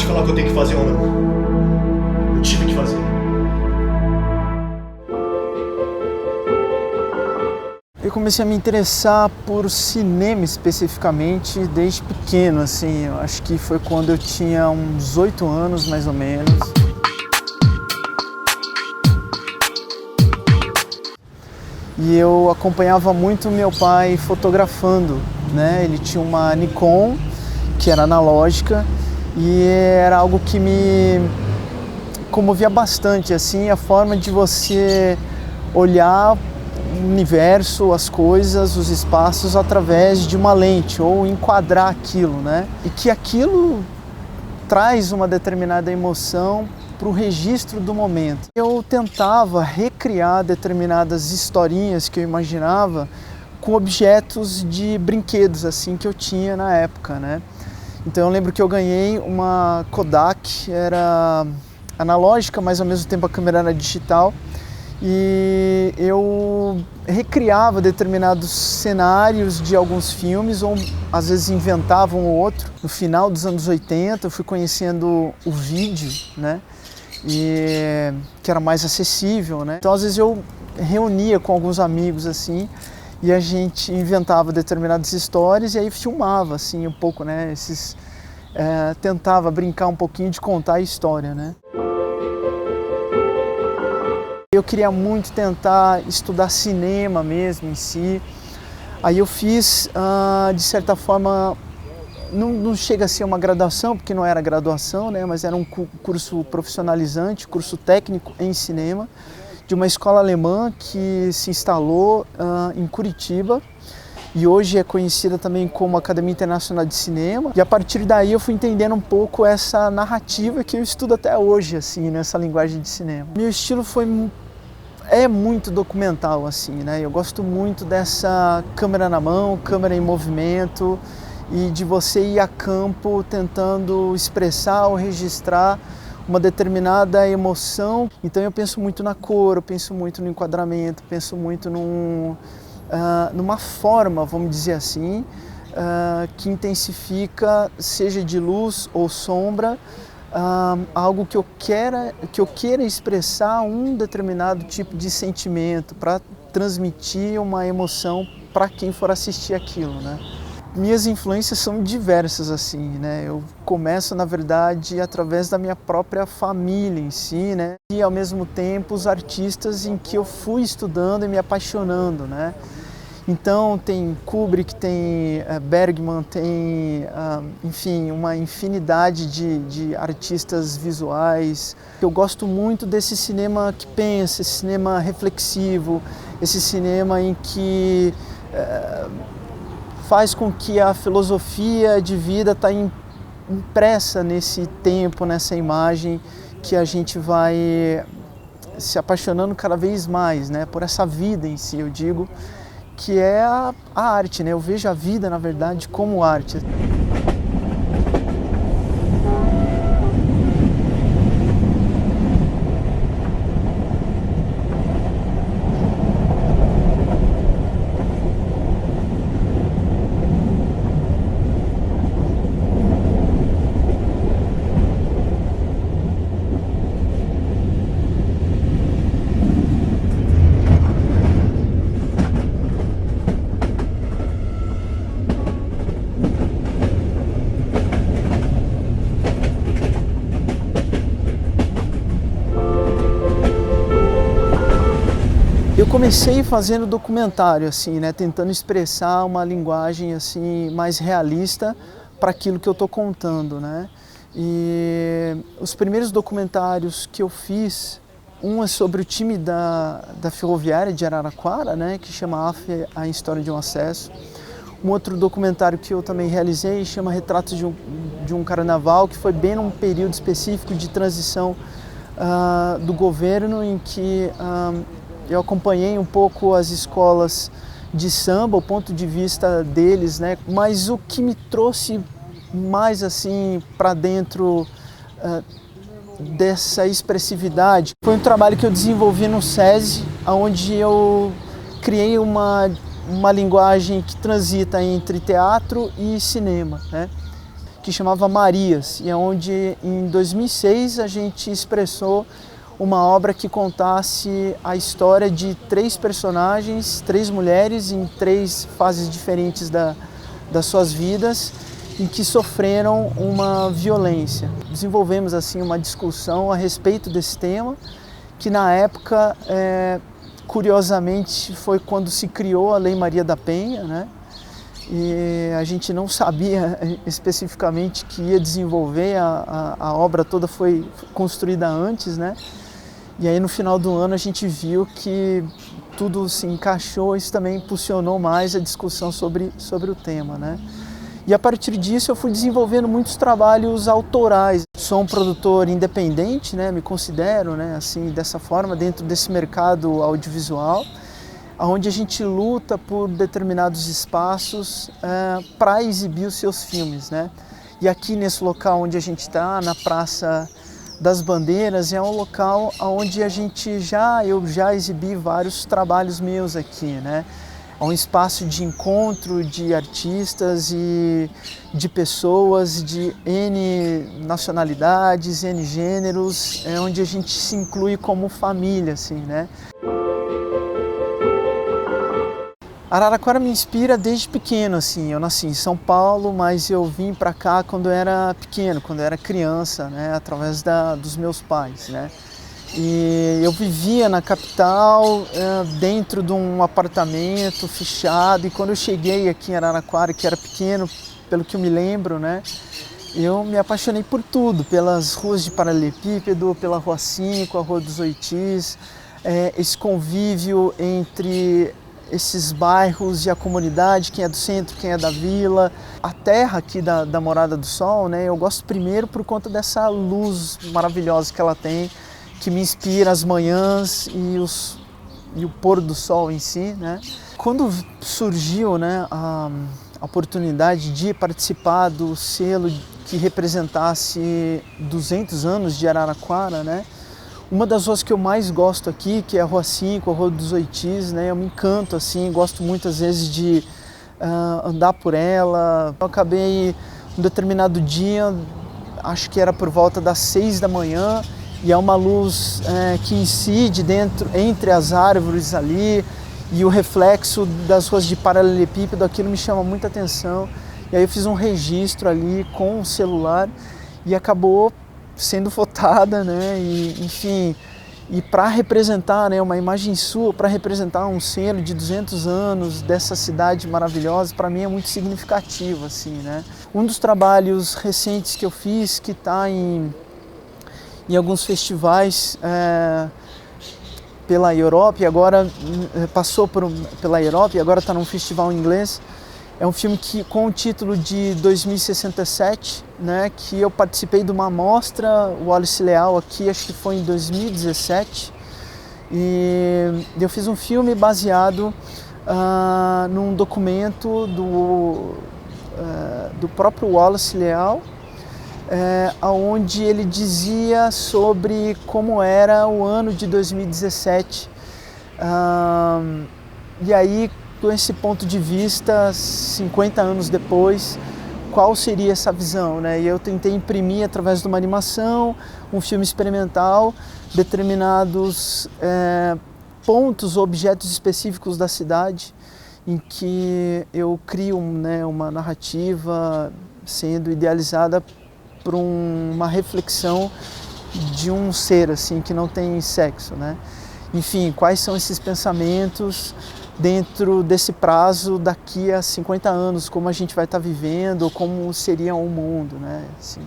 te falar o que eu tenho que fazer ou não. Eu tive que fazer. Eu comecei a me interessar por cinema especificamente desde pequeno, assim. Eu acho que foi quando eu tinha uns 8 anos, mais ou menos. E eu acompanhava muito meu pai fotografando, né? Ele tinha uma Nikon, que era analógica, e era algo que me comovia bastante, assim, a forma de você olhar o universo, as coisas, os espaços através de uma lente ou enquadrar aquilo, né? E que aquilo traz uma determinada emoção para o registro do momento. Eu tentava recriar determinadas historinhas que eu imaginava com objetos de brinquedos assim que eu tinha na época, né? Então eu lembro que eu ganhei uma Kodak, era analógica, mas ao mesmo tempo a câmera era digital, e eu recriava determinados cenários de alguns filmes, ou às vezes inventava um ou outro. No final dos anos 80 eu fui conhecendo o vídeo, né? E que era mais acessível, né? Então às vezes eu reunia com alguns amigos assim e a gente inventava determinadas histórias e aí filmava assim um pouco, né? Tentava brincar um pouquinho de contar a história, né? Eu queria muito tentar estudar cinema mesmo em si. Aí eu fiz, de certa forma, não chega a ser uma graduação, porque não era graduação, né? Mas era um curso profissionalizante, curso técnico em cinema, de uma escola alemã que se instalou em Curitiba e hoje é conhecida também como Academia Internacional de Cinema. E a partir daí eu fui entendendo um pouco essa narrativa que eu estudo até hoje, assim, nessa linguagem de cinema. Meu estilo é muito documental, assim, né? Eu gosto muito dessa câmera na mão, câmera em movimento, e de você ir a campo tentando expressar ou registrar uma determinada emoção. Então eu penso muito na cor, eu penso muito no enquadramento, penso muito numa forma, vamos dizer assim, que intensifica, seja de luz ou sombra, algo que eu queira expressar um determinado tipo de sentimento para transmitir uma emoção para quem for assistir aquilo, né? Minhas influências são diversas, assim, né? Eu começo, na verdade, através da minha própria família em si, né? E, ao mesmo tempo, os artistas em que eu fui estudando e me apaixonando, né? Então, tem Kubrick, tem Bergman, tem, enfim, uma infinidade de artistas visuais. Eu gosto muito desse cinema que pensa, esse cinema reflexivo, esse cinema em que faz com que a filosofia de vida está impressa nesse tempo, nessa imagem, que a gente vai se apaixonando cada vez mais, né, por essa vida em si, eu digo, que é a arte, né? Eu vejo a vida, na verdade, como arte. Eu comecei fazendo documentário, assim, né, tentando expressar uma linguagem assim mais realista para aquilo que eu estou contando, né? E os primeiros documentários que eu fiz, um é sobre o time da Ferroviária de Araraquara, né, que chama AF, a História de um Acesso. Um outro documentário que eu também realizei chama Retratos de um Carnaval, que foi bem num período específico de transição do governo, em que eu acompanhei um pouco as escolas de samba, o ponto de vista deles, né? Mas o que me trouxe mais assim para dentro dessa expressividade foi um trabalho que eu desenvolvi no SESI, onde eu criei uma linguagem que transita entre teatro e cinema, né? que chamava Marias, e é onde em 2006 a gente expressou uma obra que contasse a história de 3 personagens, 3 mulheres em 3 fases diferentes das suas vidas, em que sofreram uma violência. Desenvolvemos assim uma discussão a respeito desse tema, que na época, curiosamente, foi quando se criou a Lei Maria da Penha, né? E a gente não sabia especificamente que ia desenvolver, a obra toda foi construída antes, né? E aí no final do ano a gente viu que tudo se encaixou, isso também impulsionou mais a discussão sobre o tema, né? E a partir disso eu fui desenvolvendo muitos trabalhos autorais. Sou um produtor independente, né? Me considero, né? Assim, dessa forma, dentro desse mercado audiovisual, onde a gente luta por determinados espaços para exibir os seus filmes, né? E aqui nesse local onde a gente está, na Praça das Bandeiras, é um local onde eu já exibi vários trabalhos meus aqui, né? É um espaço de encontro de artistas e de pessoas de N nacionalidades, N gêneros, onde a gente se inclui como família, assim, né? Araraquara me inspira desde pequeno, assim. Eu nasci em São Paulo, mas eu vim para cá quando eu era pequeno, quando eu era criança, né, através dos meus pais, né. E eu vivia na capital, dentro de um apartamento fechado, e quando eu cheguei aqui em Araraquara, que era pequeno, pelo que eu me lembro, né, eu me apaixonei por tudo, pelas ruas de paralelepípedo, pela Rua 5, a Rua dos Oitis, esse convívio entre esses bairros e a comunidade, quem é do centro, quem é da vila. A terra aqui da Morada do Sol, né, eu gosto primeiro por conta dessa luz maravilhosa que ela tem, que me inspira as manhãs e o pôr do sol em si, né. Quando surgiu, né, a oportunidade de participar do selo que representasse 200 anos de Araraquara, né, uma das ruas que eu mais gosto aqui, que é a Rua 5, a Rua dos Oitis, né? Eu me encanto, assim, gosto muitas vezes de andar por ela. Eu acabei, um determinado dia, acho que era por volta das 6 da manhã, e é uma luz que incide entre as árvores ali, e o reflexo das ruas de paralelepípedo, aquilo me chama muita atenção. E aí eu fiz um registro ali com o celular, e acabou sendo fotada, né, e enfim, e para representar, né, uma imagem sua, para representar um selo de 200 anos dessa cidade maravilhosa, para mim é muito significativo, assim, né. Um dos trabalhos recentes que eu fiz, que está em alguns festivais pela Europa, e agora passou pela Europa e agora está num festival em inglês. É um filme com o título de 2067, né, que eu participei de uma mostra, o Wallace Leal aqui, acho que foi em 2017, e eu fiz um filme baseado num documento do próprio Wallace Leal, onde ele dizia sobre como era o ano de 2017, e aí, com esse ponto de vista, 50 anos depois, qual seria essa visão, né? E eu tentei imprimir através de uma animação, um filme experimental, determinados pontos, objetos específicos da cidade, em que eu crio, né, uma narrativa sendo idealizada por uma reflexão de um ser assim que não tem sexo, né? Enfim, quais são esses pensamentos dentro desse prazo daqui a 50 anos, como a gente vai estar vivendo, ou como seria um mundo, né? Assim,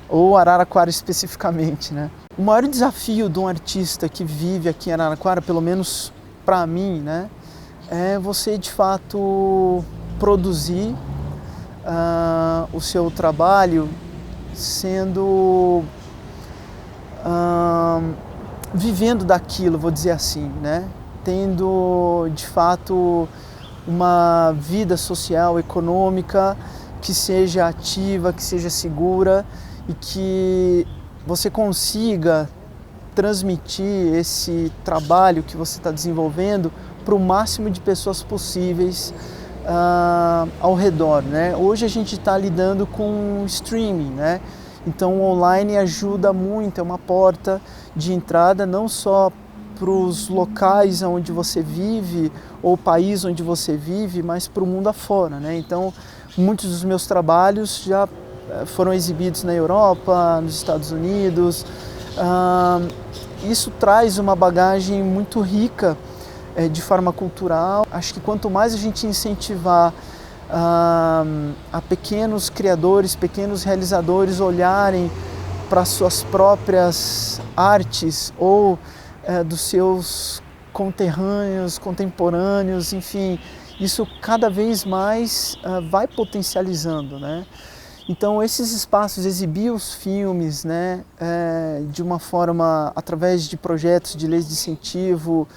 ou Araraquara especificamente, né? O maior desafio de um artista que vive aqui em Araraquara, pelo menos para mim, né, é você de fato produzir o seu trabalho sendo vivendo daquilo, vou dizer assim, né? Tendo de fato uma vida social, econômica que seja ativa, que seja segura e que você consiga transmitir esse trabalho que você está desenvolvendo para o máximo de pessoas possíveis ao redor, né? Hoje a gente está lidando com streaming, né? Então o online ajuda muito, é uma porta de entrada não só para os locais onde você vive ou o país onde você vive, mas para o mundo afora, né? Então muitos dos meus trabalhos já foram exibidos na Europa, nos Estados Unidos. Isso traz uma bagagem muito rica de forma cultural. Acho que quanto mais a gente incentivar a pequenos criadores, pequenos realizadores olharem para suas próprias artes ou dos seus conterrâneos, contemporâneos, enfim, isso cada vez mais vai potencializando, né? Então esses espaços, exibir os filmes, né, de uma forma, através de projetos de leis de incentivo,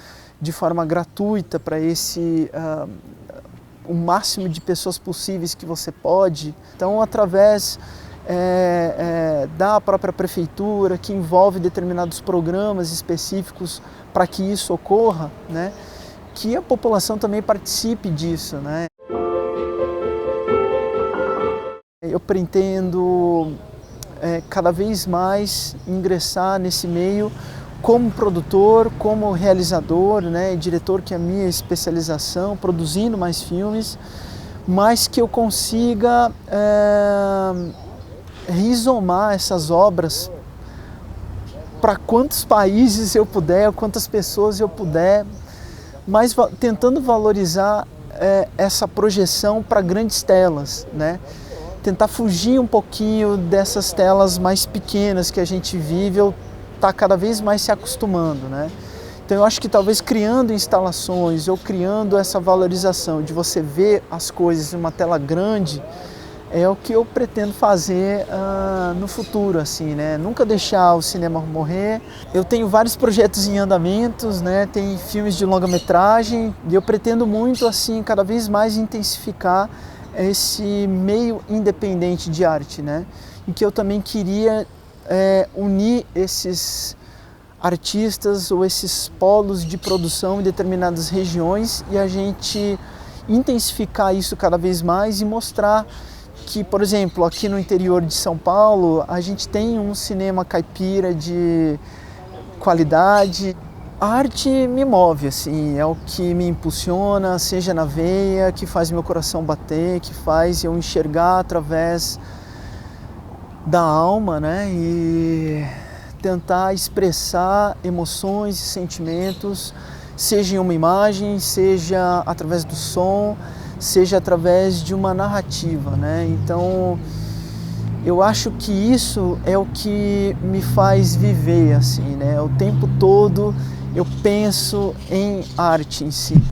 de forma gratuita para o máximo de pessoas possíveis que você pode. Então através da própria prefeitura, que envolve determinados programas específicos para que isso ocorra, né, que a população também participe disso, né. Eu pretendo cada vez mais ingressar nesse meio como produtor, como realizador, né, diretor, que é a minha especialização, produzindo mais filmes, mas que eu consiga rizomar essas obras para quantos países eu puder, quantas pessoas eu puder, mas tentando valorizar essa projeção para grandes telas, né? Tentar fugir um pouquinho dessas telas mais pequenas que a gente vive, ou está cada vez mais se acostumando, né? Então eu acho que talvez criando instalações ou criando essa valorização de você ver as coisas em uma tela grande é o que eu pretendo fazer no futuro, assim, né? Nunca deixar o cinema morrer. Eu tenho vários projetos em andamentos, né? Tem filmes de longa-metragem e eu pretendo muito, assim, cada vez mais intensificar esse meio independente de arte, né? Em que eu também queria unir esses artistas ou esses polos de produção em determinadas regiões e a gente intensificar isso cada vez mais e mostrar que, por exemplo, aqui no interior de São Paulo, a gente tem um cinema caipira de qualidade. A arte me move, assim, é o que me impulsiona, seja na veia, que faz meu coração bater, que faz eu enxergar através da alma, né? E tentar expressar emoções e sentimentos, seja em uma imagem, seja através do som, seja através de uma narrativa, né? Então, eu acho que isso é o que me faz viver, assim, né? O tempo todo eu penso em arte em si.